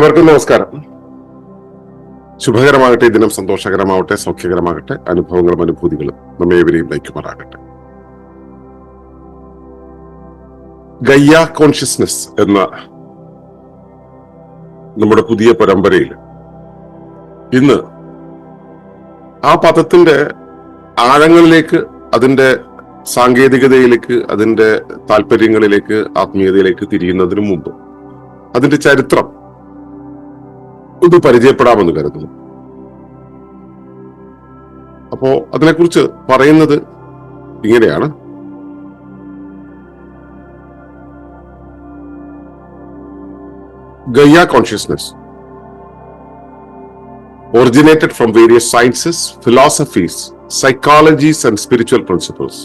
ഏവർക്കും നമസ്കാരം. ശുഭകരമാകട്ടെ, ഈ ദിനം സന്തോഷകരമാവട്ടെ, സൗഖ്യകരമാകട്ടെ, അനുഭവങ്ങളും അനുഭൂതികളും നമ്മെ ഏവരെയും നയിക്കുമാറാകട്ടെ. ഗയ്യ കോൺഷ്യസ്നെസ് എന്ന നമ്മുടെ പുതിയ പരമ്പരയിൽ ഇന്ന് ആ പദത്തിന്റെ ആഴങ്ങളിലേക്ക്, അതിന്റെ സാങ്കേതികതയിലേക്ക്, അതിന്റെ താല്പര്യങ്ങളിലേക്ക്, ആത്മീയതയിലേക്ക് തിരിയുന്നതിന് മുമ്പ് അതിന്റെ ചരിത്രം ഇത് പരിചയപ്പെടാമെന്ന് കരുതുന്നു. അപ്പോ അതിനെക്കുറിച്ച് പറയുന്നത് ഇങ്ങനെയാണ്. Gaia consciousness originated from various sciences, philosophies, psychologies and spiritual principles.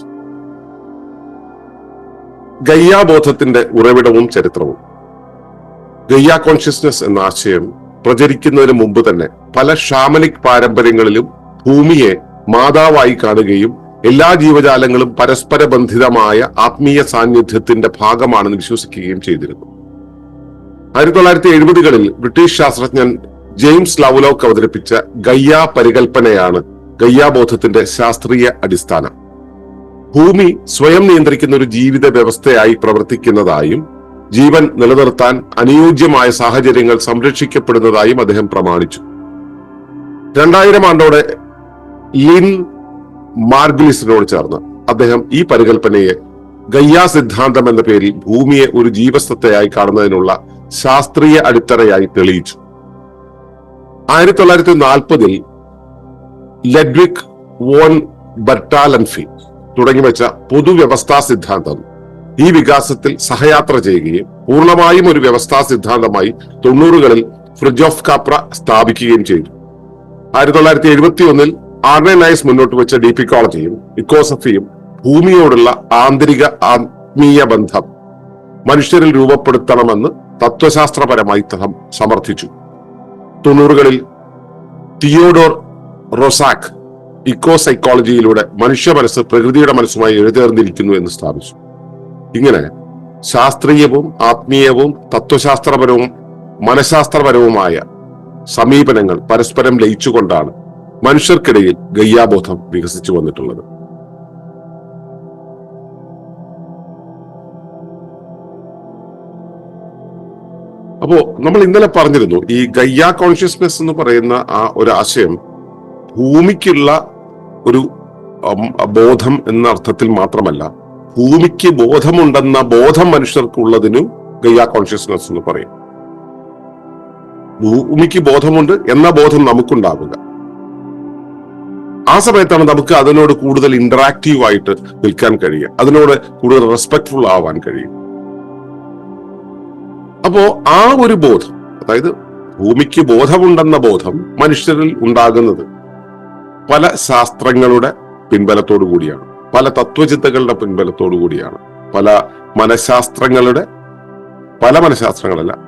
Gaia ബോധത്തിന്റെ ഉറവിടവും ചരിത്രവും. ഗയ്യ കോൺഷ്യസ്നെസ് എന്ന ആശയം പ്രചരിക്കുന്നതിന് മുമ്പ് തന്നെ പല ഷാമനിക് പാരമ്പര്യങ്ങളിലും ഭൂമിയെ മാതാവായി കാണുകയും എല്ലാ ജീവജാലങ്ങളും പരസ്പര ബന്ധിതമായ ആത്മീയ സാന്നിധ്യത്തിന്റെ ഭാഗമാണെന്ന് വിശ്വസിക്കുകയും ചെയ്തിരുന്നു. 1970-കളിൽ ബ്രിട്ടീഷ് ശാസ്ത്രജ്ഞൻ ജെയിംസ് ലവ്ലോക്ക് അവതരിപ്പിച്ച ഗയ്യ പരികൽപ്പനയാണ് ഗയ്യാബോധത്തിന്റെ ശാസ്ത്രീയ അടിസ്ഥാനം. ഭൂമി സ്വയം നിയന്ത്രിക്കുന്ന ഒരു ജീവിത വ്യവസ്ഥയായി പ്രവർത്തിക്കുന്നതായും ജീവൻ നിലനിർത്താൻ അനുയോജ്യമായ സാഹചര്യങ്ങൾ സംരക്ഷിക്കപ്പെടുന്നതായും അദ്ദേഹം പ്രമാണിച്ചു. 2000 ആണ്ടോടെ ലിൻ മാർഗ്ലിസിനോട് ചേർന്ന് അദ്ദേഹം ഈ പരികൽപ്പനയെ ഗയ്യ സിദ്ധാന്തം എന്ന പേരിൽ ഭൂമിയെ ഒരു ജീവസത്തയായി കാണുന്നതിനുള്ള ശാസ്ത്രീയ അടിത്തറയായി തെളിയിച്ചു. 1940-ൽ ലെഡ്വിഗ് വോൺ ബർട്ടാലൻഫി തുടങ്ങിവെച്ച പൊതുവ്യവസ്ഥാ സിദ്ധാന്തം ഈ വികാസത്തിൽ സഹയാത്ര ചെയ്യുകയും പൂർണ്ണമായും ഒരു വ്യവസ്ഥാ സിദ്ധാന്തമായി 90-കളിൽ ഫ്രിഡ്ജോഫ് കാപ്ര സ്ഥാപിക്കുകയും ചെയ്തു. 1971-ൽ ആർനെ നൈസ് മുന്നോട്ട് വെച്ച ഡീപിക്കോളജിയും ഇക്കോസഫിയും ഭൂമിയോടുള്ള ആന്തരിക ആത്മീയ ബന്ധം മനുഷ്യരിൽ രൂപപ്പെടുത്തണമെന്ന് തത്വശാസ്ത്രപരമായി സമർത്ഥിച്ചു. 90-കളിൽ തിയോഡോർ റോസാക് ഇക്കോ സൈക്കോളജിയിലൂടെ മനുഷ്യ മനസ്സ് പ്രകൃതിയുടെ മനസ്സുമായി എഴുതേർന്നിരിക്കുന്നു എന്ന് സ്ഥാപിച്ചു. ഇങ്ങനെ ശാസ്ത്രീയവും ആത്മീയവും തത്വശാസ്ത്രപരവും മനഃശാസ്ത്രപരവുമായ സമീപനങ്ങൾ പരസ്പരം ലയിച്ചുകൊണ്ടാണ് മനുഷ്യർക്കിടയിൽ ഗയ്യാബോധം വികസിച്ചു വന്നിട്ടുള്ളത്. അപ്പോ നമ്മൾ ഇന്നലെ പറഞ്ഞിരുന്നു, ഈ ഗയ്യ കോൺഷ്യസ്നെസ് എന്ന് പറയുന്ന ആ ഒരു ആശയം ഭൂമിക്കുള്ള ഒരു ബോധം എന്ന അർത്ഥത്തിൽ മാത്രമല്ല, ഭൂമിക്ക് ബോധമുണ്ടെന്ന ബോധം മനുഷ്യർക്കുള്ളതിനും ഗയ്യ കോൺഷ്യസ്നെസ് എന്ന് പറയും. ഭൂമിക്ക് ബോധമുണ്ട് എന്ന ബോധം നമുക്കുണ്ടാവുക. ആ സമയത്താണ് നമുക്ക് അതിനോട് കൂടുതൽ ഇന്ററാക്റ്റീവ് ആയിട്ട് നിൽക്കാൻ കഴിയുക, അതിനോട് കൂടുതൽ റെസ്പെക്ട്ഫുൾ ആവാൻ കഴിയും. അപ്പോ ആ ഒരു ബോധം, അതായത് ഭൂമിക്ക് ബോധമുണ്ടെന്ന ബോധം മനുഷ്യരിൽ ഉണ്ടാകുന്നത് പല ശാസ്ത്രങ്ങളുടെ പിൻബലത്തോടു കൂടിയാണ്, പല തത്വചിന്തകളുടെ പിൻബലത്തോടു കൂടിയാണ്,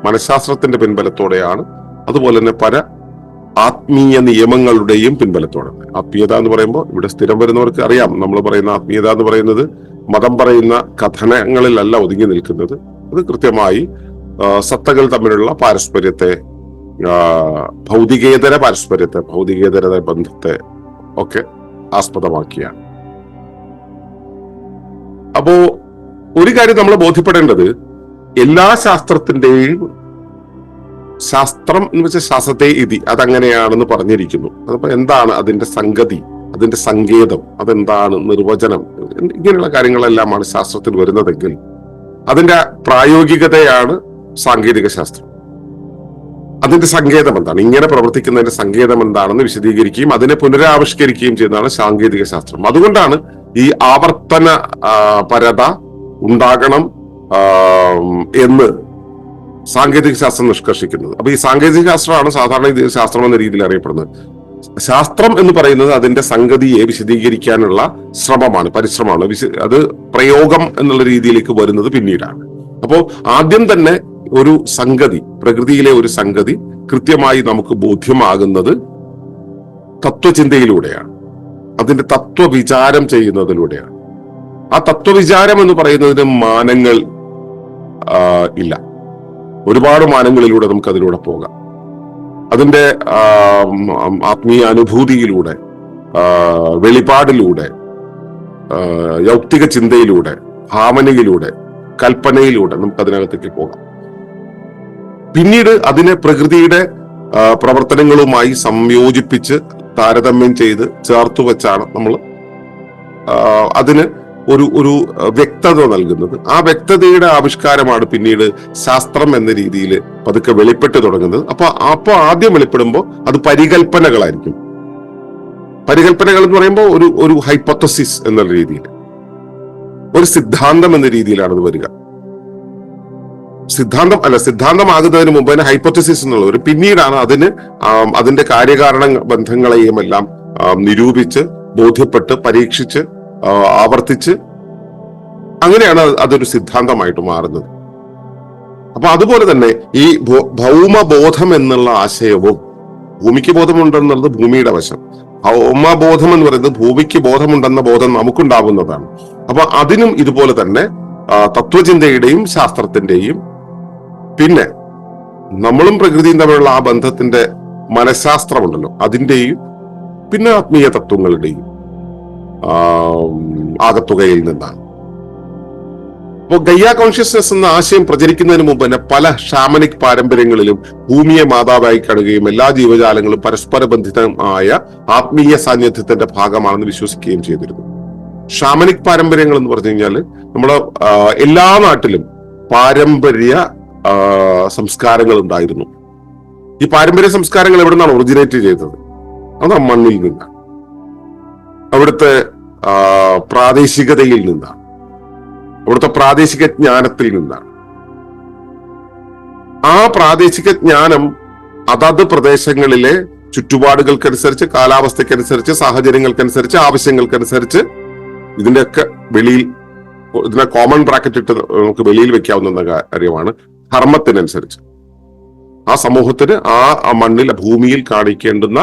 മനഃശാസ്ത്രത്തിന്റെ പിൻബലത്തോടെയാണ്. അതുപോലെ തന്നെ പല ആത്മീയ നിയമങ്ങളുടെയും പിൻബലത്തോടെ. ആത്മീയത എന്ന് പറയുമ്പോൾ ഇവിടെ സ്ഥിരം വരുന്നവർക്ക് അറിയാം, നമ്മൾ പറയുന്ന ആത്മീയത എന്ന് പറയുന്നത് മതം പറയുന്ന കഥനങ്ങളിലല്ല ഒതുങ്ങി നിൽക്കുന്നത്. അത് കൃത്യമായി സത്തകൾ തമ്മിലുള്ള പാരസ്പര്യത്തെ, ഭൗതികേതര ബന്ധത്തെ ഒക്കെ ആസ്പദമാക്കിയാണ്. അപ്പോ ഒരു കാര്യം നമ്മൾ ബോധ്യപ്പെടേണ്ടത്, എല്ലാ ശാസ്ത്രത്തിന്റെയും ശാസ്ത്രം എന്ന് വെച്ചാൽ ശാസ്ത്രത്തെ ഇതി അതങ്ങനെയാണെന്ന് പറഞ്ഞിരിക്കുന്നു. അതപ്പോ എന്താണ് അതിന്റെ സംഗതി, അതിന്റെ സങ്കേതം, അതെന്താണ്, നിർവചനം, ഇങ്ങനെയുള്ള കാര്യങ്ങളെല്ലാമാണ് ശാസ്ത്രത്തിൽ വരുന്നതെങ്കിൽ അതിന്റെ പ്രായോഗികതയാണ് സാങ്കേതിക ശാസ്ത്രം. അതിന്റെ സങ്കേതം എന്താണ്, ഇങ്ങനെ പ്രവർത്തിക്കുന്നതിന്റെ സങ്കേതം എന്താണെന്ന് വിശദീകരിക്കുകയും അതിനെ പുനരാവിഷ്കരിക്കുകയും ചെയ്യുന്നതാണ് സാങ്കേതിക ശാസ്ത്രം. അതുകൊണ്ടാണ് ഈ ആവർത്തന പരത ഉണ്ടാകണം എന്ന് സാങ്കേതിക ശാസ്ത്രം നിഷ്കർഷിക്കുന്നത്. അപ്പൊ ഈ സാങ്കേതിക ശാസ്ത്രമാണ് സാധാരണ ശാസ്ത്രം എന്ന രീതിയിൽ അറിയപ്പെടുന്നത്. ശാസ്ത്രം എന്ന് പറയുന്നത് അതിന്റെ സംഗതിയെ വിശദീകരിക്കാനുള്ള പരിശ്രമമാണ്. അത് പ്രയോഗം എന്നുള്ള രീതിയിലേക്ക് വരുന്നത് പിന്നീടാണ്. അപ്പോ ആദ്യം തന്നെ ഒരു സംഗതി, പ്രകൃതിയിലെ ഒരു സംഗതി കൃത്യമായി നമുക്ക് ബോധ്യമാകുന്നത് തത്വചിന്തയിലൂടെയാണ്, അതിന്റെ തത്വവിചാരം ചെയ്യുന്നതിലൂടെയാണ്. ആ തത്വവിചാരം എന്ന് പറയുന്നതിന് മാനങ്ങൾ ഇല്ല. ഒരുപാട് മാനങ്ങളിലൂടെ നമുക്ക് അതിലൂടെ പോകാം. അതിന്റെ ആത്മീയ അനുഭൂതിയിലൂടെ, വെളിപാടിലൂടെ, യൗക്തിക ചിന്തയിലൂടെ, ഭാവനയിലൂടെ, കൽപ്പനയിലൂടെ നമുക്ക് അതിനകത്തേക്ക് പോകാം. പിന്നീട് അതിനെ പ്രകൃതിയുടെ പ്രവർത്തനങ്ങളുമായി സംയോജിപ്പിച്ച് താരതമ്യം ചെയ്ത് ചേർത്തു വെച്ചാണ് നമ്മൾ അതിന് ഒരു വ്യക്തത നൽകുന്നത്. ആ വ്യക്തതയുടെ ആവിഷ്കാരമാണ് പിന്നീട് ശാസ്ത്രം എന്ന രീതിയിൽ പതുക്കെ വെളിപ്പെട്ട് തുടങ്ങുന്നത്. അപ്പൊ ആദ്യം വെളിപ്പെടുമ്പോൾ അത് പരികൽപ്പനകളായിരിക്കും. പരികൽപ്പനകൾ എന്ന് പറയുമ്പോൾ ഒരു ഹൈപ്പോത്തസിസ് എന്ന രീതിയിൽ, ഒരു സിദ്ധാന്തം എന്ന രീതിയിലാണ് അത് വരിക. സിദ്ധാന്തമാകുന്നതിന് മുമ്പ് തന്നെ ഹൈപ്പോത്തസിസ് എന്നുള്ള പിന്നീടാണ് അതിന്റെ കാര്യകാരണ ബന്ധങ്ങളെയും എല്ലാം നിരൂപിച്ച്, ബോധ്യപ്പെട്ട്, പരീക്ഷിച്ച്, ആവർത്തിച്ച്, അങ്ങനെയാണ് അതൊരു സിദ്ധാന്തമായിട്ട് മാറുന്നത്. അപ്പൊ അതുപോലെ തന്നെ ഈ ഭൗമബോധം എന്നുള്ള ആശയവും, ഭൂമിക്ക് ബോധമുണ്ടെന്നുള്ളത് ഭൂമിയുടെ വശം, ഭൗമബോധം എന്ന് പറയുന്നത് ഭൂമിക്ക് ബോധമുണ്ടെന്ന ബോധം നമുക്കുണ്ടാവുന്നതാണ്. അപ്പൊ അതിനും ഇതുപോലെ തന്നെ തത്വചിന്തയുടെയും ശാസ്ത്രത്തിന്റെയും പിന്നെ നമ്മളും പ്രകൃതിയും തമ്മിലുള്ള ആ ബന്ധത്തിന്റെ മനഃശാസ്ത്രമുണ്ടല്ലോ, അതിന്റെയും പിന്നെ ആത്മീയ തത്വങ്ങളുടെയും ആകത്തുകയിൽ നിന്നാണ്. അപ്പോൾ ഗയ്യ കോൺഷ്യസ്നെസ് എന്ന ആശയം പ്രചരിക്കുന്നതിന് മുമ്പ് തന്നെ പല ഷാമനിക് പാരമ്പര്യങ്ങളിലും ഭൂമിയെ മാതാവായി കാണുകയും എല്ലാ ജീവജാലങ്ങളും പരസ്പര ബന്ധിതമായ ആത്മീയ സാന്നിധ്യത്തിന്റെ ഭാഗമാണെന്ന് വിശ്വസിക്കുകയും ചെയ്തിരുന്നു. ഷാമനിക് പാരമ്പര്യങ്ങൾ എന്ന് പറഞ്ഞു കഴിഞ്ഞാൽ നമ്മുടെ എല്ലാ നാട്ടിലും പാരമ്പര്യ സംസ്കാരങ്ങൾ ഉണ്ടായിരുന്നു. ഈ പാരമ്പര്യ സംസ്കാരങ്ങൾ എവിടെ നിന്നാണ് ഒറിജിനേറ്റ് ചെയ്തത്? അത് മണ്ണിൽ നിന്നാണ്, അവിടുത്തെ പ്രാദേശികതയിൽ നിന്നാണ്, അവിടുത്തെ പ്രാദേശിക ജ്ഞാനത്തിൽ നിന്നാണ്. ആ പ്രാദേശിക ജ്ഞാനം അതത് പ്രദേശങ്ങളിലെ ചുറ്റുപാടുകൾക്കനുസരിച്ച്, കാലാവസ്ഥക്കനുസരിച്ച്, സാഹചര്യങ്ങൾക്കനുസരിച്ച്, ആവശ്യങ്ങൾക്കനുസരിച്ച് ഇതിന്റെയൊക്കെ ഇതിനെ കോമൺ ബ്രാക്കറ്റ് ഇട്ട് നമുക്ക് വെളിയിൽ വെക്കാവുന്ന കാര്യമാണ്. ധർമ്മത്തിനനുസരിച്ച് ആ സമൂഹത്തിന് ആ മണ്ണിൽ, ഭൂമിയിൽ കാണിക്കേണ്ടുന്ന,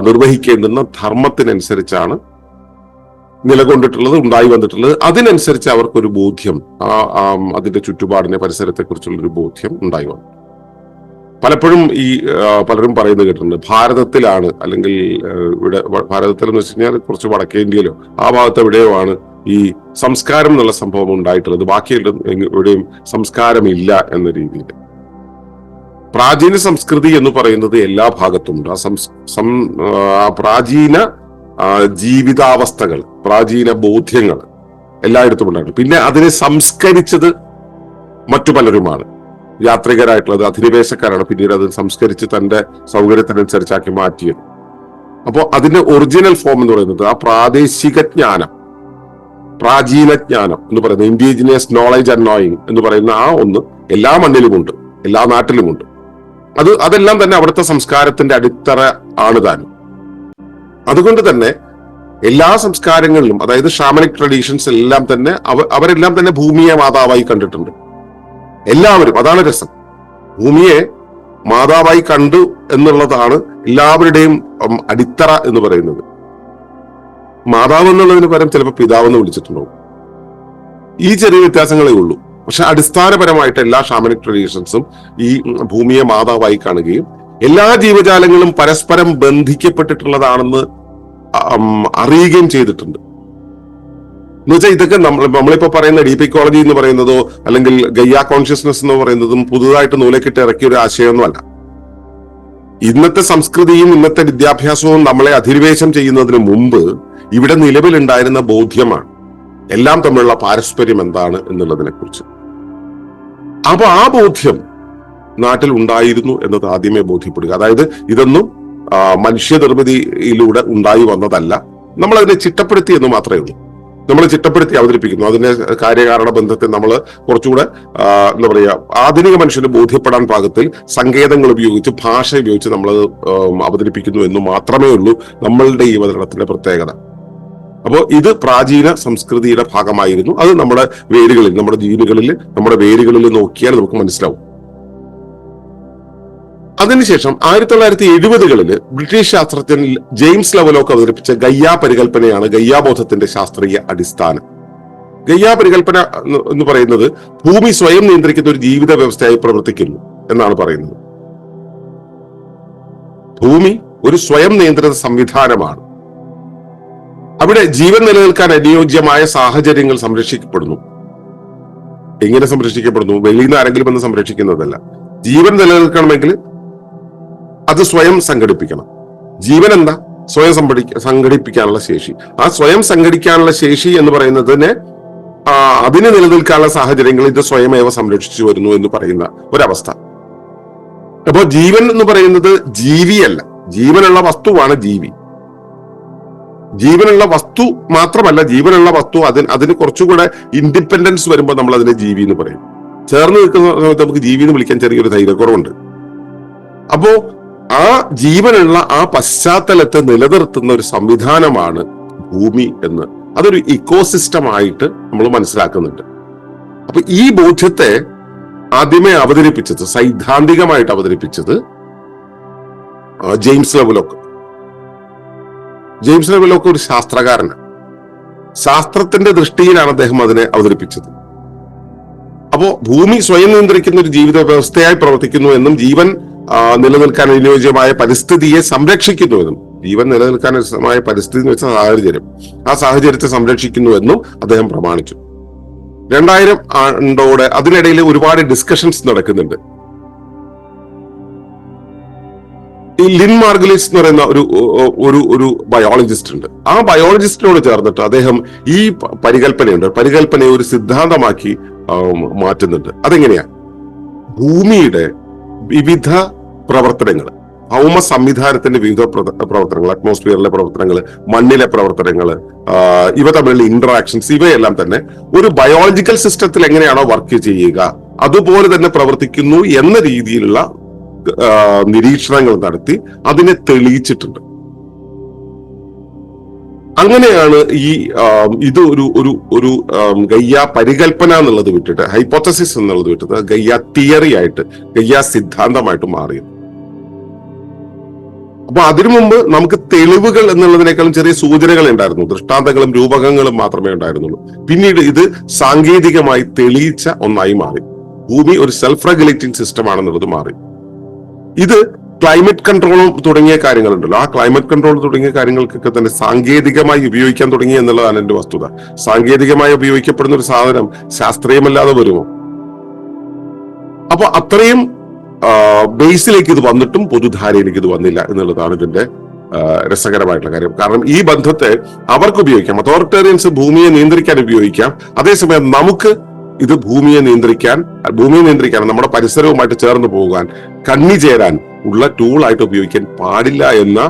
നിർവഹിക്കേണ്ടുന്ന ധർമ്മത്തിനനുസരിച്ചാണ് നിലകൊണ്ടിട്ടുള്ളത്, ഉണ്ടായി വന്നിട്ടുള്ളത്. അതിനനുസരിച്ച് അവർക്കൊരു ബോധ്യം, അതിന്റെ ചുറ്റുപാടിനെ, പരിസരത്തെ കുറിച്ചുള്ള ഒരു ബോധ്യം ഉണ്ടായി വന്നു. പലപ്പോഴും പലരും പറയുന്നത് കേട്ടിട്ടുണ്ട്, ഭാരതത്തിലാണ്, അല്ലെങ്കിൽ ഇവിടെ ഭാരതത്തിൽ എന്ന് വെച്ച് കഴിഞ്ഞാൽ കുറച്ച് വടക്കേ ഇന്ത്യയിലോ ആ ഭാഗത്ത് എവിടെയോ ആണ് ഈ സംസ്കാരം എന്നുള്ള സംഭവം ഉണ്ടായിട്ടുള്ളത്, ബാക്കിയുള്ള എവിടെയും സംസ്കാരമില്ല എന്ന രീതിയിൽ. പ്രാചീന സംസ്കൃതി എന്ന് പറയുന്നത് എല്ലാ ഭാഗത്തുമുണ്ട്. ആ പ്രാചീന ജീവിതാവസ്ഥകൾ, പ്രാചീന ബോധ്യങ്ങൾ എല്ലായിടത്തും ഉണ്ടായിരുന്നു. പിന്നെ അതിനെ സംസ്കരിച്ചത് മറ്റു പലരുമാണ്. യാത്രികരായിട്ടുള്ളത് അധിനിവേശക്കാരാണ് പിന്നീട് അത് സംസ്കരിച്ച് തന്റെ സൗകര്യത്തിനനുസരിച്ചാക്കി മാറ്റിയത്. അപ്പോൾ അതിന്റെ ഒറിജിനൽ ഫോം എന്ന് പറയുന്നത് ആ പ്രാദേശിക ജ്ഞാനം, പ്രാചീന ജ്ഞാനം എന്ന് പറയുന്നത്, ഇൻഡിജിനിയസ് നോളജ് ആൻഡ് നോയിങ് എന്ന് പറയുന്ന ആ ഒന്ന് എല്ലാ മണ്ണിലുമുണ്ട്, എല്ലാ നാട്ടിലുമുണ്ട്. അതെല്ലാം തന്നെ അവിടുത്തെ സംസ്കാരത്തിന്റെ അടിത്തറ ആണ് താനും. അതുകൊണ്ട് തന്നെ എല്ലാ സംസ്കാരങ്ങളിലും, അതായത് ഷാമനിക് ട്രഡീഷൻസ് എല്ലാം തന്നെ അവരെല്ലാം തന്നെ ഭൂമിയെ മാതാവായി കണ്ടിട്ടുണ്ട്. എല്ലാവരും, അതാണ് രസം. ഭൂമിയെ മാതാവായി കണ്ടു എന്നുള്ളതാണ് എല്ലാവരുടെയും അടിത്തറ എന്ന് പറയുന്നത്. മാതാവ് എന്നുള്ളതിന് പകരം ചിലപ്പോൾ പിതാവെന്ന് വിളിച്ചിട്ടുണ്ടാവും. ഈ ചെറിയ വ്യത്യാസങ്ങളേ ഉള്ളൂ. പക്ഷെ അടിസ്ഥാനപരമായിട്ട് എല്ലാ ഷാമനിക് ട്രഡീഷൻസും ഈ ഭൂമിയെ മാതാവായി കാണുകയും എല്ലാ ജീവജാലങ്ങളും പരസ്പരം ബന്ധിക്കപ്പെട്ടിട്ടുള്ളതാണെന്ന് അറിയുകയും ചെയ്തിട്ടുണ്ട്. എന്ന് വെച്ചാൽ ഇതൊക്കെ നമ്മളിപ്പോ പറയുന്ന ഡീപ് ഇക്കോളജി എന്ന് പറയുന്നതോ അല്ലെങ്കിൽ ഗയ്യ കോൺഷ്യസ്നെസ് എന്ന് പറയുന്നതും പുതുതായിട്ട് നൂലക്കിട്ട് ഇറക്കിയ ഒരു ആശയമൊന്നുമല്ല. ഇന്നത്തെ സംസ്കൃതിയും ഇന്നത്തെ വിദ്യാഭ്യാസവും നമ്മളെ അധിനിവേശം ചെയ്യുന്നതിന് മുമ്പ് ഇവിടെ നിലവിലുണ്ടായിരുന്ന ബോധ്യമാണ് എല്ലാം തമ്മിലുള്ള പാരസ്പര്യം എന്താണ് എന്നുള്ളതിനെ കുറിച്ച്. അപ്പൊ ആ ബോധ്യം നാട്ടിൽ ഉണ്ടായിരുന്നു എന്നത് ആദ്യമേ ബോധ്യപ്പെടുക. അതായത് ഇതൊന്നും മനുഷ്യനിർമ്മിതിയിലൂടെ ഉണ്ടായി വന്നതല്ല, നമ്മൾ അതിനെ ചിട്ടപ്പെടുത്തി എന്ന് മാത്രമേ ഉള്ളൂ. നമ്മൾ ചിട്ടപ്പെടുത്തി അവതരിപ്പിക്കുന്നു. അതിന്റെ കാര്യകാരണ ബന്ധത്തെ നമ്മൾ കുറച്ചുകൂടെ എന്താ പറയുക, ആധുനിക മനുഷ്യന് ബോധ്യപ്പെടാൻ പാകത്തിൽ സങ്കേതങ്ങൾ ഉപയോഗിച്ച്, ഭാഷ ഉപയോഗിച്ച് നമ്മൾ അവതരിപ്പിക്കുന്നു എന്ന് മാത്രമേ ഉള്ളൂ നമ്മളുടെ ഈ അവതരണത്തിന്റെ പ്രത്യേകത. അപ്പോൾ ഇത് പ്രാചീന സംസ്കൃതിയുടെ ഭാഗമായിരുന്നു. അത് നമ്മുടെ വേരുകളിൽ, നമ്മുടെ ജീനുകളിൽ, നമ്മുടെ വേരുകളിൽ നോക്കിയാൽ നമുക്ക് മനസ്സിലാവും. അതിനുശേഷം 1970-കളിൽ ബ്രിട്ടീഷ് ശാസ്ത്രജ്ഞൻ ജെയിംസ് ലവലോക്ക് അവതരിപ്പിച്ച ഗയ്യ പരികല്പനയാണ് ഗയ്യാബോധത്തിന്റെ ശാസ്ത്രീയ അടിസ്ഥാനം. ഗയ്യാ പരികല്പന എന്ന് പറയുന്നത് ഭൂമി സ്വയം നിയന്ത്രിക്കുന്ന ഒരു ജീവിത വ്യവസ്ഥയായി പ്രവർത്തിക്കുന്നു എന്നാണ് പറയുന്നത്. ഭൂമി ഒരു സ്വയം നിയന്ത്രിത സംവിധാനമാണ്. അവിടെ ജീവൻ നിലനിൽക്കാൻ അനുയോജ്യമായ സാഹചര്യങ്ങൾ സംരക്ഷിക്കപ്പെടുന്നു. എങ്ങനെ സംരക്ഷിക്കപ്പെടുന്നു? വെളിയിൽ നിന്ന് ആരെങ്കിലും എന്ന് സംരക്ഷിക്കുന്നതല്ല. ജീവൻ നിലനിൽക്കണമെങ്കിൽ അത് സ്വയം സംഘടിപ്പിക്കണം. ജീവൻ എന്താ? സ്വയം സംഘടിപ്പിക്കാനുള്ള ശേഷി. ആ സ്വയം സംഘടിക്കാനുള്ള ശേഷി എന്ന് പറയുന്നതിന് അതിന് നിലനിൽക്കാനുള്ള സാഹചര്യങ്ങൾ ഇത് സ്വയമേവ സംരക്ഷിച്ചു വരുന്നു എന്ന് പറയുന്ന ഒരവസ്ഥ. അപ്പോ ജീവൻ എന്ന് പറയുന്നത് ജീവിയല്ല, ജീവനുള്ള വസ്തുവാണ് ജീവി. ജീവനുള്ള വസ്തു മാത്രമല്ല, ജീവനുള്ള വസ്തു അതിന് കുറച്ചുകൂടെ ഇൻഡിപെൻഡൻസ് വരുമ്പോൾ നമ്മൾ അതിനെ ജീവി എന്ന് പറയും. ചേർന്ന് നിൽക്കുന്ന സമയത്ത് നമുക്ക് ജീവി എന്ന് വിളിക്കാൻ ചെറിയൊരു ധൈര്യക്കുറവുണ്ട്. അപ്പോ ആ ജീവനുള്ള ആ പശ്ചാത്തലത്തെ നിലനിർത്തുന്ന ഒരു സംവിധാനമാണ് ഭൂമി എന്ന്, അതൊരു ഇക്കോസിസ്റ്റം ആയിട്ട് നമ്മൾ മനസ്സിലാക്കുന്നുണ്ട്. അപ്പൊ ഈ ബോധ്യത്തെ ആദ്യമേ അവതരിപ്പിച്ചത്, സൈദ്ധാന്തികമായിട്ട് അവതരിപ്പിച്ചത് ജെയിംസ് ലെവലോക്ക്. ജെയിംസ് ലെവലോക്ക് ഒരു ശാസ്ത്രകാരനാണ്. ശാസ്ത്രത്തിന്റെ ദൃഷ്ടിയിലാണ് അദ്ദേഹം അതിനെ അവതരിപ്പിച്ചത്. അപ്പോ ഭൂമി സ്വയം നിയന്ത്രിക്കുന്ന ഒരു ജീവിത വ്യവസ്ഥയായി പ്രവർത്തിക്കുന്നു എന്നും ജീവൻ നിലനിൽക്കാൻ അനുയോജ്യമായ പരിസ്ഥിതിയെ സംരക്ഷിക്കുന്നുവെന്നും, ജീവൻ നിലനിൽക്കാനുമായ പരിസ്ഥിതി എന്ന് വെച്ച സാഹചര്യം, ആ സാഹചര്യത്തെ സംരക്ഷിക്കുന്നുവെന്നും അദ്ദേഹം പ്രമാണിച്ചു. 2000 ആണ്ടോടെ അതിനിടയിൽ ഒരുപാട് ഡിസ്കഷൻസ് നടക്കുന്നുണ്ട്. ഈ ലിൻ മാർഗുലിസ് എന്ന് പറയുന്ന ഒരു ബയോളജിസ്റ്റ് ഉണ്ട്. ആ ബയോളജിസ്റ്റിനോട് ചേർന്നിട്ട് അദ്ദേഹം ഈ പരികല്പനയെ ഒരു സിദ്ധാന്തമാക്കി മാറ്റുന്നുണ്ട്. അതെങ്ങനെയാ? ഭൂമിയുടെ വിവിധ പ്രവർത്തനങ്ങൾ, ഭൗമ സംവിധാനത്തിന്റെ വിവിധ പ്രവർത്തനങ്ങൾ, അറ്റ്മോസ്ഫിയറിലെ പ്രവർത്തനങ്ങൾ, മണ്ണിലെ പ്രവർത്തനങ്ങൾ, ഇവ തമ്മിലുള്ള ഇന്ററാക്ഷൻസ്, ഇവയെല്ലാം തന്നെ ഒരു ബയോളജിക്കൽ സിസ്റ്റത്തിൽ എങ്ങനെയാണോ വർക്ക് ചെയ്യുക അതുപോലെ തന്നെ പ്രവർത്തിക്കുന്നു എന്ന രീതിയിലുള്ള നിരീക്ഷണങ്ങൾ നടത്തി അതിനെ തെളിയിച്ചിട്ടുണ്ട്. അങ്ങനെയാണ് ഇത് ഒരു ഗയ്യ പരികല്പന എന്നുള്ളത് വിട്ടിട്ട്, ഹൈപ്പോത്തസിസ് എന്നുള്ളത് വിട്ടിട്ട് ഗയ്യ തിയറി ആയിട്ട്, ഗയ്യ സിദ്ധാന്തമായിട്ട് മാറിയത്. അപ്പൊ അതിനു മുമ്പ് നമുക്ക് തെളിവുകൾ എന്നുള്ളതിനേക്കാളും ചെറിയ സൂചനകൾ ഉണ്ടായിരുന്നു, ദൃഷ്ടാന്തങ്ങളും രൂപകങ്ങളും മാത്രമേ ഉണ്ടായിരുന്നുള്ളൂ. പിന്നീട് ഇത് സാങ്കേതികമായി തെളിയിച്ച ഒന്നായി മാറി. ഭൂമി ഒരു സെൽഫ് റെഗുലേറ്റിംഗ് സിസ്റ്റം ആണെന്നുള്ളത് മാറി. ഇത് ക്ലൈമറ്റ് കൺട്രോളും തുടങ്ങിയ കാര്യങ്ങളുണ്ടല്ലോ, ആ ക്ലൈമറ്റ് കൺട്രോൾ തുടങ്ങിയ കാര്യങ്ങൾക്കൊക്കെ തന്നെ സാങ്കേതികമായി ഉപയോഗിക്കാൻ തുടങ്ങി എന്നുള്ളതാണ് എന്റെ വസ്തുത. സാങ്കേതികമായി ഉപയോഗിക്കപ്പെടുന്ന ഒരു സാധനം ശാസ്ത്രീയമല്ലാതെ വരുമോ? അപ്പൊ അത്രയും ബേസിലേക്ക് ഇത് വന്നിട്ടും പൊതുധാരയിലേക്ക് ഇത് വന്നില്ല എന്നുള്ളതാണ് ഇതിന്റെ രസകരമായിട്ടുള്ള കാര്യം. കാരണം ഈ ബന്ധത്തെ അവർക്ക് ഉപയോഗിക്കാം, അതോറിറ്റേറിയൻസ് ഭൂമിയെ നിയന്ത്രിക്കാൻ ഉപയോഗിക്കാം. അതേസമയം നമുക്ക് ഇത് ഭൂമിയെ നിയന്ത്രിക്കാൻ നമ്മുടെ പരിസരവുമായിട്ട് ചേർന്ന് പോകാൻ, കണ്ണിചേരാൻ ഉള്ള ടൂളായിട്ട് ഉപയോഗിക്കാൻ പാടില്ല എന്ന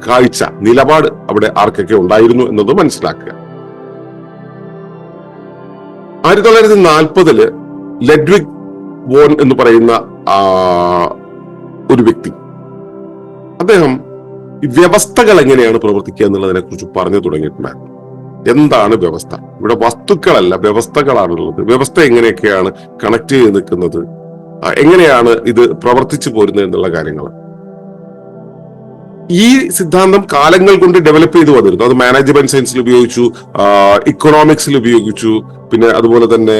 കാഴ്ച, നിലപാട് അവിടെ ആർക്കൊക്കെ ഉണ്ടായിരുന്നു എന്നത് മനസ്സിലാക്കുക. 1940 ലെഡ്വിഗ് വോൺ എന്ന് പറയുന്ന ഒരു വ്യക്തി, അദ്ദേഹം വ്യവസ്ഥകൾ എങ്ങനെയാണ് പ്രവർത്തിക്കുക എന്നുള്ളതിനെ കുറിച്ച് പറഞ്ഞു തുടങ്ങിയിട്ടുണ്ടായിരുന്നു. എന്താണ് വ്യവസ്ഥ? ഇവിടെ വസ്തുക്കളല്ല, വ്യവസ്ഥകളാണുള്ളത്. വ്യവസ്ഥ എങ്ങനെയൊക്കെയാണ് കണക്ട് ചെയ്ത് നിൽക്കുന്നത്, എങ്ങനെയാണ് ഇത് പ്രവർത്തിച്ചു പോരുന്നത് എന്നുള്ള കാര്യങ്ങൾ. ഈ സിദ്ധാന്തം കാലങ്ങൾ കൊണ്ട് ഡെവലപ്പ് ചെയ്തു വന്നിരുന്നു. അത് മാനേജ്മെന്റ് സയൻസിൽ ഉപയോഗിച്ചു, ഇക്കണോമിക്സിൽ ഉപയോഗിച്ചു, പിന്നെ അതുപോലെ തന്നെ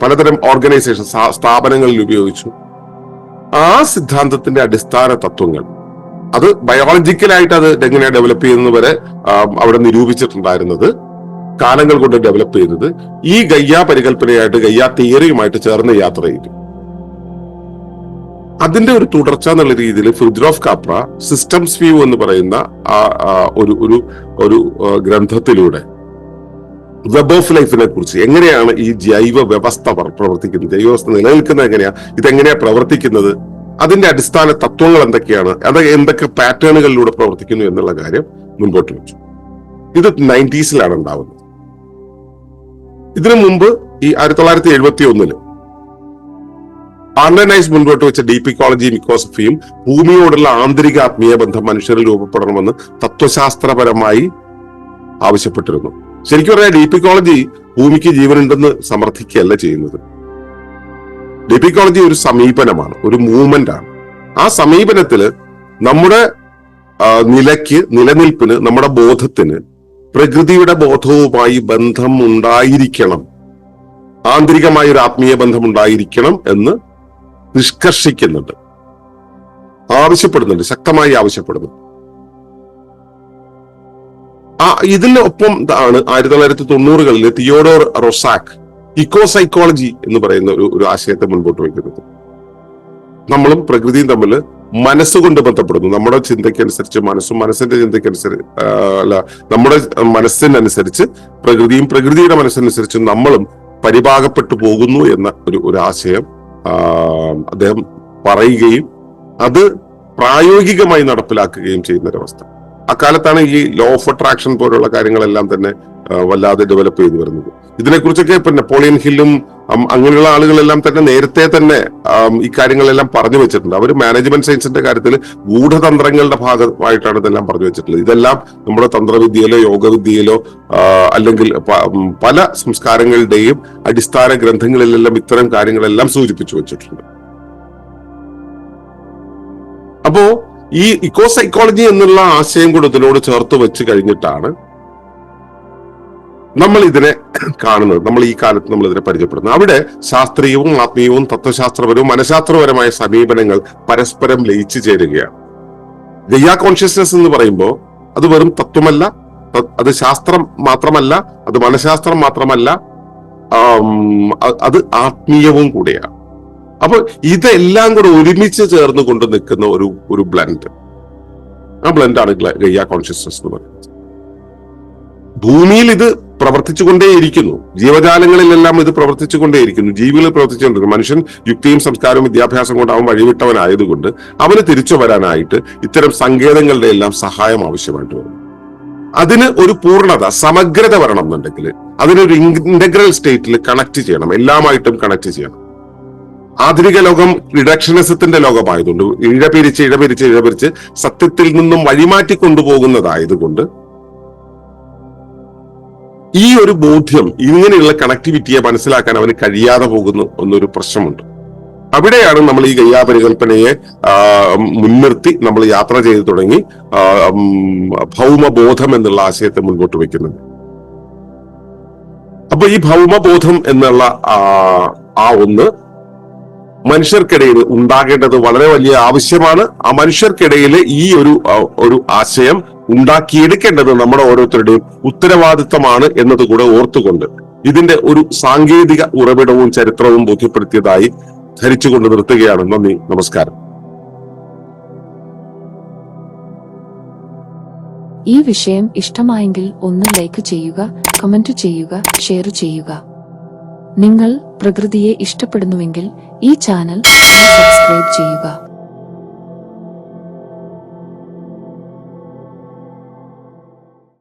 പലതരം ഓർഗനൈസേഷൻ സ്ഥാപനങ്ങളിൽ ഉപയോഗിച്ചു. ആ സിദ്ധാന്തത്തിന്റെ അടിസ്ഥാന തത്വങ്ങൾ അത് ബയോളജിക്കലായിട്ട് അത് എങ്ങനെയാണ് ഡെവലപ്പ് ചെയ്യുന്നത് വരെ അവിടെ നിരൂപിച്ചിട്ടുണ്ടായിരുന്നത്, കാലങ്ങൾ കൊണ്ട് ഡെവലപ്പ് ചെയ്തത് ഈ ഗയ്യ പരികല്പനയായിട്ട്, ഗയ്യ തിയറിയുമായിട്ട് ചേർന്ന് യാത്ര ചെയ്തു. അതിന്റെ ഒരു തുടർച്ച എന്നുള്ള രീതിയിൽ ഫ്രിദ്രോഫ് കാപ്ര സിസ്റ്റംസ് വ്യൂ എന്ന് പറയുന്ന ഒരു ഗ്രന്ഥത്തിലൂടെ വെബ് ഓഫ് ലൈഫിനെ കുറിച്ച്, എങ്ങനെയാണ് ഈ ജൈവ വ്യവസ്ഥ പ്രവർത്തിക്കുന്നത്, ജൈവ വ്യവസ്ഥ നിലനിൽക്കുന്നത് എങ്ങനെയാ, ഇതെങ്ങനെയാ പ്രവർത്തിക്കുന്നത്, അതിന്റെ അടിസ്ഥാന തത്വങ്ങൾ എന്തൊക്കെയാണ്, അത് എന്തൊക്കെ പാറ്റേണുകളിലൂടെ പ്രവർത്തിക്കുന്നു എന്നുള്ള കാര്യം മുൻപോട്ട് വെച്ചു. ഇത് 90s ഉണ്ടാവുന്നത്. ഇതിനു മുമ്പ് ഈ 1971 ആർലനൈസ് മുൻപോട്ട് വെച്ച ഡീപ് ഇക്കോളജിയും ഇക്കോസഫിയും ഭൂമിയോടുള്ള ആന്തരിക ആത്മീയ ബന്ധം മനുഷ്യരിൽ രൂപപ്പെടണമെന്ന് തത്വശാസ്ത്രപരമായി ആവശ്യപ്പെട്ടിരുന്നു. ശരിക്കും പറയാം, ഡീപ് ഇക്കോളജി ഭൂമിക്ക് ജീവനുണ്ടെന്ന് സമർത്ഥിക്കുകയല്ല ചെയ്യുന്നത്. ഡീപ് ഇക്കോളജി ഒരു സമീപനമാണ്, ഒരു മൂവ്മെന്റ് ആണ്. ആ സമീപനത്തില് നമ്മുടെ നിലനിൽപ്പിന്, നമ്മുടെ ബോധത്തിന് പ്രകൃതിയുടെ ബോധവുമായി ബന്ധം ഉണ്ടായിരിക്കണം, ആന്തരികമായ ഒരു ആത്മീയ ബന്ധം ഉണ്ടായിരിക്കണം എന്ന് നിഷ്കർഷിക്കുന്നുണ്ട്, ആവശ്യപ്പെടുന്നുണ്ട്, ശക്തമായി ആവശ്യപ്പെടുന്നു. ഇതിനൊപ്പം ആണ് 1990-കളിൽ തിയോഡോർ റൊസാക്ക് ഇക്കോ സൈക്കോളജി എന്ന് പറയുന്ന ഒരു ആശയത്തെ മുൻപോട്ട് വയ്ക്കുന്നത്. നമ്മളും പ്രകൃതിയും തമ്മിൽ മനസ്സുകൊണ്ട് ബന്ധപ്പെടുന്നു. നമ്മുടെ ചിന്തയ്ക്കനുസരിച്ച് മനസ്സിന്റെ ചിന്തയ്ക്കനുസരിച്ച് നമ്മുടെ മനസ്സിനനുസരിച്ച് പ്രകൃതിയും പ്രകൃതിയുടെ മനസ്സനുസരിച്ച് നമ്മളും പരിഭാഗപ്പെട്ടു പോകുന്നു എന്ന ഒരു ആശയം അദ്ദേഹം പറയുകയും അത് പ്രായോഗികമായി നടപ്പിലാക്കുകയും ചെയ്യുന്ന ഒരവസ്ഥ. അക്കാലത്താണ് ഈ ലോ ഓഫ് അട്രാക്ഷൻ പോലുള്ള കാര്യങ്ങളെല്ലാം തന്നെ വല്ലാതെ ഡെവലപ്പ് ചെയ്തു വരുന്നത്. ഇതിനെക്കുറിച്ചൊക്കെ ഇപ്പൊ നെപ്പോളിയൻ ഹില്ലും അങ്ങനെയുള്ള ആളുകളെല്ലാം തന്നെ നേരത്തെ തന്നെ ഈ കാര്യങ്ങളെല്ലാം പറഞ്ഞു വെച്ചിട്ടുണ്ട്. അവർ മാനേജ്മെന്റ് സയൻസിന്റെ കാര്യത്തിൽ ഗൂഢതന്ത്രങ്ങളുടെ ഭാഗമായിട്ടാണ് ഇതെല്ലാം പറഞ്ഞു വെച്ചിട്ടുള്ളത്. ഇതെല്ലാം നമ്മുടെ തന്ത്രവിദ്യയിലോ യോഗവിദ്യയിലോ അല്ലെങ്കിൽ പല സംസ്കാരങ്ങളുടെയും അടിസ്ഥാന ഗ്രന്ഥങ്ങളിലെല്ലാം ഇത്തരം കാര്യങ്ങളെല്ലാം സൂചിപ്പിച്ചു വെച്ചിട്ടുണ്ട്. അപ്പോ ഈ ഇക്കോ സൈക്കോളജി എന്നുള്ള ആശയം കൂടെ ഇതിനോട് ചേർത്ത് വെച്ച് കഴിഞ്ഞിട്ടാണ് നമ്മൾ ഇതിനെ കാണുന്നത്, നമ്മൾ ഈ കാലത്ത് നമ്മൾ ഇതിനെ പരിചയപ്പെടുന്നത്. അവിടെ ശാസ്ത്രീയവും ആത്മീയവും തത്വശാസ്ത്രപരവും മനഃശാസ്ത്രപരമായ സമീപനങ്ങൾ പരസ്പരം ലയിച്ചു ചേരുകയാണ്. ഗയ്യ കോൺഷ്യസ്നെസ് എന്ന് പറയുമ്പോൾ അത് വെറും തത്വമല്ല, അത് ശാസ്ത്രം മാത്രമല്ല, അത് മനഃശാസ്ത്രം മാത്രമല്ല, അത് ആത്മീയവും കൂടെയാണ്. അപ്പൊ ഇതെല്ലാം കൂടെ ഒരുമിച്ച് ചേർന്ന് കൊണ്ട് നിൽക്കുന്ന ഒരു ബ്ലെൻഡ്, ആ ബ്ലെൻഡാണ് ഗയ്യ കോൺഷ്യസ്നെസ് എന്ന് പറയുന്നത്. ഭൂമിയിൽ ഇത് പ്രവർത്തിച്ചുകൊണ്ടേയിരിക്കുന്നു, ജീവജാലങ്ങളിലെല്ലാം ഇത് പ്രവർത്തിച്ചുകൊണ്ടേയിരിക്കുന്നു, ജീവികളിൽ പ്രവർത്തിച്ചുകൊണ്ടിരിക്കുന്നു. മനുഷ്യൻ യുക്തിയും സംസ്കാരവും വിദ്യാഭ്യാസം കൊണ്ട് അവൻ വഴിവിട്ടവനായതുകൊണ്ട് അവന് തിരിച്ചു വരാനായിട്ട് ഇത്തരം സങ്കേതങ്ങളുടെ എല്ലാം സഹായം ആവശ്യമായിട്ട് വരും. അതിന് ഒരു പൂർണ്ണത, സമഗ്രത വരണം എന്നുണ്ടെങ്കിൽ അതിനൊരു ഇന്റഗ്രൽ സ്റ്റേറ്റിൽ കണക്ട് ചെയ്യണം, എല്ലാമായിട്ടും കണക്ട് ചെയ്യണം. ആധുനിക ലോകം റിഡക്ഷനിസത്തിന്റെ ലോകമായതുകൊണ്ട് ഇഴപിരിച്ച് സത്യത്തിൽ നിന്നും വഴിമാറ്റി കൊണ്ടുപോകുന്നതായതുകൊണ്ട് ഈ ഒരു ബോധ്യം, ഇങ്ങനെയുള്ള കണക്ടിവിറ്റിയെ മനസ്സിലാക്കാൻ അവന് കഴിയാതെ പോകുന്നു എന്നൊരു പ്രശ്നമുണ്ട്. അവിടെയാണ് നമ്മൾ ഈ ഗയ്യാ പരികല്പനയെ മുൻനിർത്തി നമ്മൾ യാത്ര ചെയ്തു തുടങ്ങി ഭൗമബോധം എന്നുള്ള ആശയത്തെ മുൻപോട്ട് വയ്ക്കുന്നത്. അപ്പൊ ഈ ഭൗമബോധം എന്നുള്ള ഒന്ന് മനുഷ്യർക്കിടയിൽ ഉണ്ടാകേണ്ടത് വളരെ വലിയ ആവശ്യമാണ്. ആ മനുഷ്യർക്കിടയിൽ ഈ ഒരു ആശയം ഉണ്ടാക്കിയെടുക്കേണ്ടത് നമ്മുടെ ഓരോരുത്തരുടെയും ഉത്തരവാദിത്തമാണ് എന്നതുകൂടെ ഓർത്തുകൊണ്ട് ഇതിന്റെ ഒരു സാങ്കേതിക ഉറവിടവും ചരിത്രവും ബോധ്യപ്പെടുത്തിയതായി ധരിച്ചുകൊണ്ട് നിർത്തുകയാണ്. നന്ദി, നമസ്കാരം. ഈ വിഷയം ഇഷ്ടമായെങ്കിൽ ഒന്ന് ലൈക്ക് ചെയ്യുക, കമന്റ് ചെയ്യുക, ഷെയർ ചെയ്യുക. നിങ്ങൾ പ്രകൃതിയെ ഇഷ്ടപ്പെടുന്നുവെങ്കിൽ ഈ ചാനൽ സബ്സ്ക്രൈബ് ചെയ്യുക.